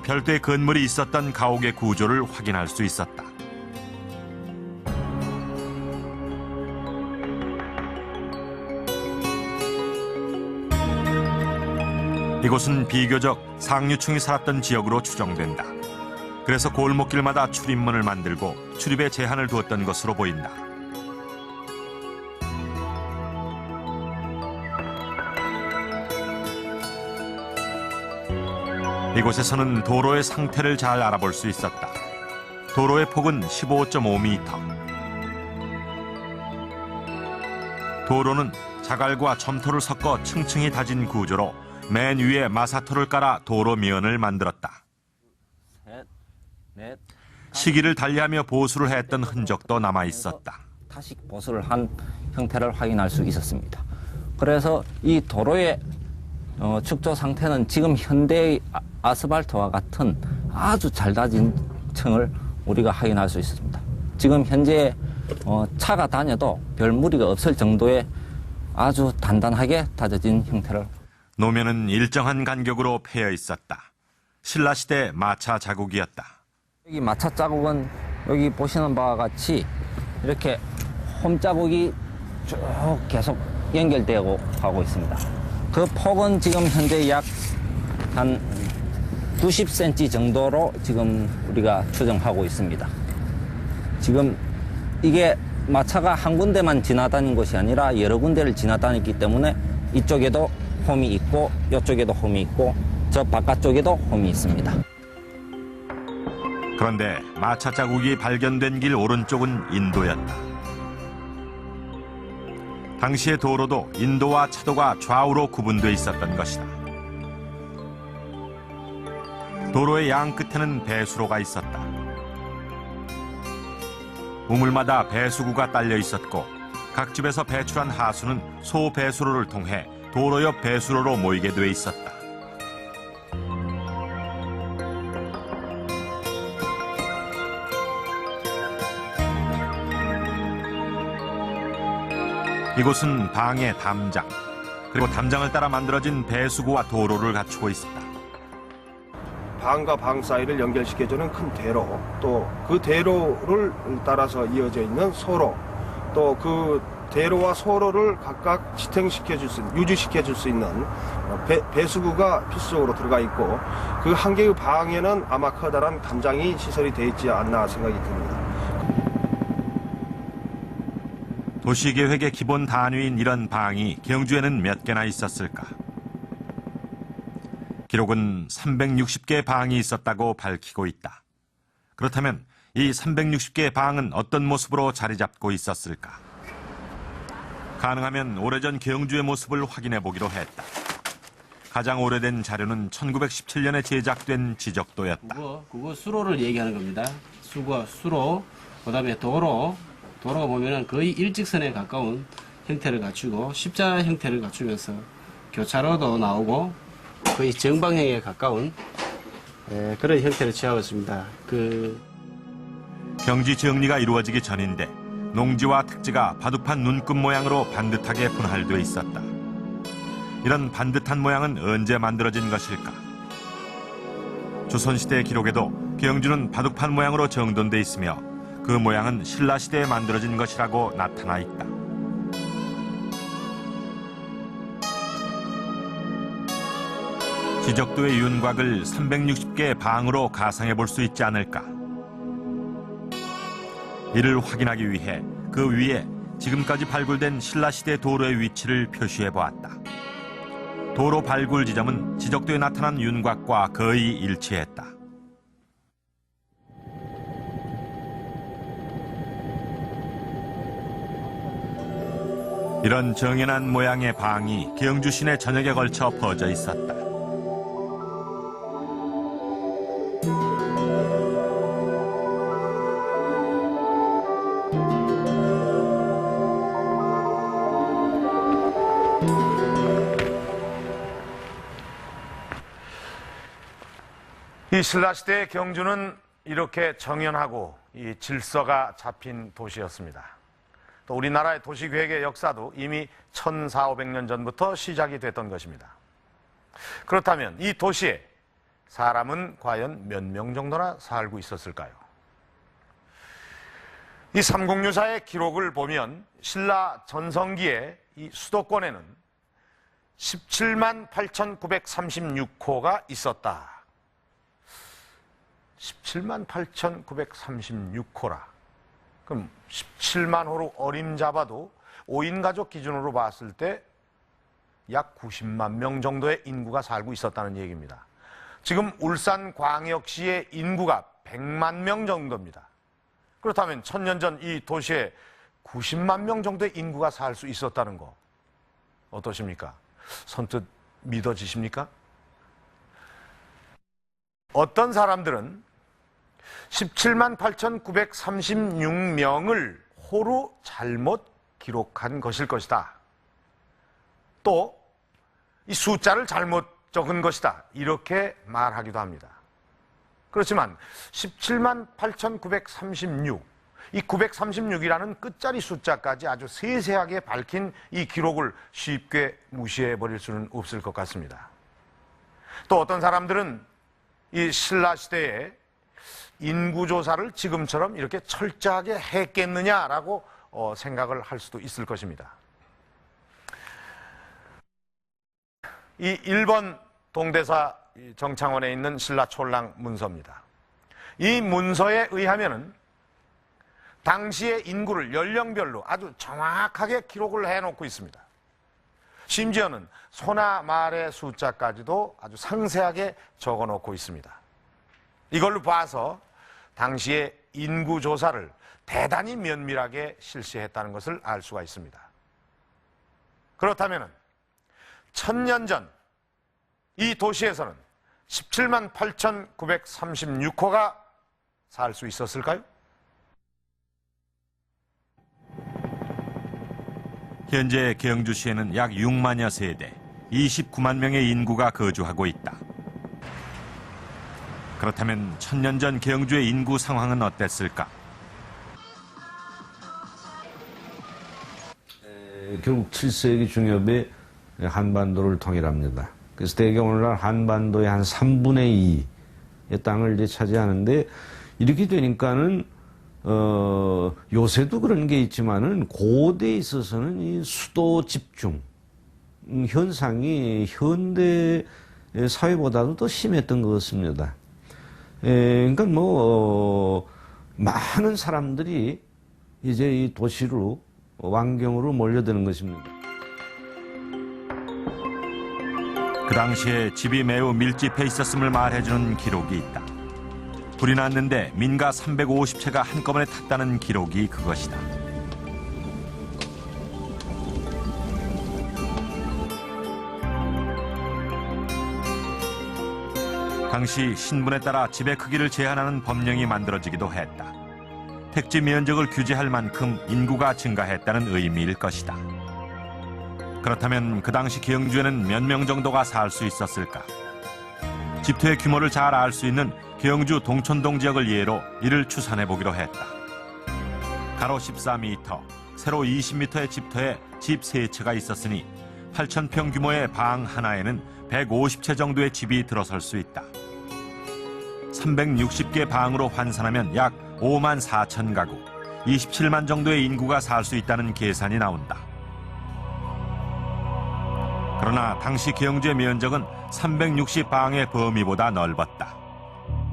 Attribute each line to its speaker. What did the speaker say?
Speaker 1: 별도의 건물이 있었던 가옥의 구조를 확인할 수 있었다. 이곳은 비교적 상류층이 살았던 지역으로 추정된다. 그래서 골목길마다 출입문을 만들고 출입에 제한을 두었던 것으로 보인다. 이곳에서는 도로의 상태를 잘 알아볼 수 있었다. 도로의 폭은 15.5m. 도로는 자갈과 점토를 섞어 층층이 다진 구조로 맨 위에 마사토를 깔아 도로 미연을 만들었다. 시기를 달리하며 보수를 했던 흔적도 남아 있었다.
Speaker 2: 타식 보수를 한 형태를 확인할 수 있었습니다. 그래서 이 도로의 축조 상태는 지금 현대의 아스팔트와 같은 아주 잘 다진 층을 우리가 확인할 수 있습니다. 지금 현재 차가 다녀도 별 무리가 없을 정도의 아주 단단하게 다져진 형태를.
Speaker 1: 노면은 일정한 간격으로 패여 있었다. 신라시대 마차 자국이었다.
Speaker 2: 여기 마차 자국은 여기 보시는 바와 같이 이렇게 홈 자국이 쭉 계속 연결되고 하고 있습니다. 그 폭은 지금 현재 약 한 90cm 정도로 지금 우리가 추정하고 있습니다. 지금 이게 마차가 한 군데만 지나다닌 것이 아니라 여러 군데를 지나다녔기 때문에 이쪽에도 홈이 있고 이쪽에도 홈이 있고 저 바깥쪽에도 홈이 있습니다.
Speaker 1: 그런데 마차 자국이 발견된 길 오른쪽은 인도였다. 당시의 도로도 인도와 차도가 좌우로 구분돼 있었던 것이다. 도로의 양 끝에는 배수로가 있었다. 우물마다 배수구가 딸려 있었고 각 집에서 배출한 하수는 소배수로를 통해 도로 옆 배수로로 모이게 돼 있었다. 이곳은 방의 담장, 그리고 담장을 따라 만들어진 배수구와 도로를 갖추고 있었다.
Speaker 3: 방과 방 사이를 연결시켜주는 큰 대로, 또 그 대로를 따라서 이어져 있는 소로, 또 그 대로와 소로를 각각 지탱시켜줄 수 있는, 유지시켜줄 수 있는 배수구가 필수적으로 들어가 있고, 그 한 개의 방에는 아마 커다란 담장이 시설이 되어 있지 않나 생각이 듭니다.
Speaker 1: 도시계획의 기본 단위인 이런 방이 경주에는 몇 개나 있었을까? 기록은 360개의 방이 있었다고 밝히고 있다. 그렇다면 이 360개의 방은 어떤 모습으로 자리 잡고 있었을까? 가능하면 오래전 경주의 모습을 확인해 보기로 했다. 가장 오래된 자료는 1917년에 제작된 지적도였다.
Speaker 4: 그거 수로를 얘기하는 겁니다. 수로, 그다음에 도로가 보면은 거의 일직선에 가까운 형태를 갖추고 십자 형태를 갖추면서 교차로도 나오고 거의 정방형에 가까운 그런 형태를 취하고 있습니다.
Speaker 1: 경지 정리가 이루어지기 전인데 농지와 특지가 바둑판 눈금 모양으로 반듯하게 분할되어 있었다. 이런 반듯한 모양은 언제 만들어진 것일까? 조선시대 기록에도 경주는 바둑판 모양으로 정돈돼 있으며 그 모양은 신라시대에 만들어진 것이라고 나타나 있다. 지적도의 윤곽을 360개의 방으로 가상해 볼 수 있지 않을까? 이를 확인하기 위해 그 위에 지금까지 발굴된 신라시대 도로의 위치를 표시해 보았다. 도로 발굴 지점은 지적도에 나타난 윤곽과 거의 일치했다. 이런 정연한 모양의 방이 경주 시내 전역에 걸쳐 퍼져 있었다.
Speaker 5: 이 신라시대의 경주는 이렇게 정연하고 이 질서가 잡힌 도시였습니다. 또 우리나라의 도시계획의 역사도 이미 1400~1500년 전부터 시작이 됐던 것입니다. 그렇다면 이 도시에 사람은 과연 몇 명 정도나 살고 있었을까요? 이 삼국유사의 기록을 보면 신라 전성기에 이 수도권에는 17만 8,936호가 있었다. 17만 8,936호라. 그럼 17만 호로 어림잡아도 5인 가족 기준으로 봤을 때 약 90만 명 정도의 인구가 살고 있었다는 얘기입니다. 지금 울산광역시의 인구가 100만 명 정도입니다. 그렇다면 1000년 전 이 도시에 90만 명 정도의 인구가 살 수 있었다는 거 어떠십니까? 선뜻 믿어지십니까? 어떤 사람들은 17만 8,936명을 호로 잘못 기록한 것일 것이다. 또 이 숫자를 잘못 적은 것이다. 이렇게 말하기도 합니다. 그렇지만 17만 8,936, 이 936이라는 끝자리 숫자까지 아주 세세하게 밝힌 이 기록을 쉽게 무시해 버릴 수는 없을 것 같습니다. 또 어떤 사람들은 이 신라 시대에 인구조사를 지금처럼 이렇게 철저하게 했겠느냐라고 생각을 할 수도 있을 것입니다. 이 일본 동대사 정창원에 있는 신라 촐랑 문서입니다. 이 문서에 의하면은 당시의 인구를 연령별로 아주 정확하게 기록을 해놓고 있습니다. 심지어는 소나 말의 숫자까지도 아주 상세하게 적어놓고 있습니다. 이걸로 봐서 당시의 인구조사를 대단히 면밀하게 실시했다는 것을 알 수가 있습니다. 그렇다면 1000년 전 이 도시에서는 17만 8,936호가 살 수 있었을까요?
Speaker 1: 현재 경주시에는 약 6만여 세대, 29만 명의 인구가 거주하고 있다. 그렇다면 1000년 전 경주의 인구 상황은 어땠을까?
Speaker 6: 결국 7세기 중엽에 한반도를 통일합니다. 그래서 대개 오늘날 한반도의 한 3분의 2의 땅을 이제 차지하는데, 이렇게 되니까는 요새도 그런 게 있지만은 고대에 있어서는 이 수도 집중 현상이 현대 사회보다도 더 심했던 것 같습니다. 그러니까 많은 사람들이 이제 이 도시로 왕경으로 몰려드는 것입니다.
Speaker 1: 그 당시에 집이 매우 밀집해 있었음을 말해주는 기록이 있다. 불이 났는데 민가 350채가 한꺼번에 탔다는 기록이 그것이다. 당시 신분에 따라 집의 크기를 제한하는 법령이 만들어지기도 했다. 택지 면적을 규제할 만큼 인구가 증가했다는 의미일 것이다. 그렇다면 그 당시 경주에는 몇 명 정도가 살 수 있었을까? 집터의 규모를 잘 알 수 있는 경주 동촌동 지역을 예로 이를 추산해 보기로 했다. 가로 14m, 세로 20m의 집터에 집 3채가 있었으니 8,000평 규모의 방 하나에는 150채 정도의 집이 들어설 수 있다. 360개 방으로 환산하면 약 5만 4천 가구, 27만 정도의 인구가 살 수 있다는 계산이 나온다. 그러나 당시 경주의 면적은 360방의 범위보다 넓었다.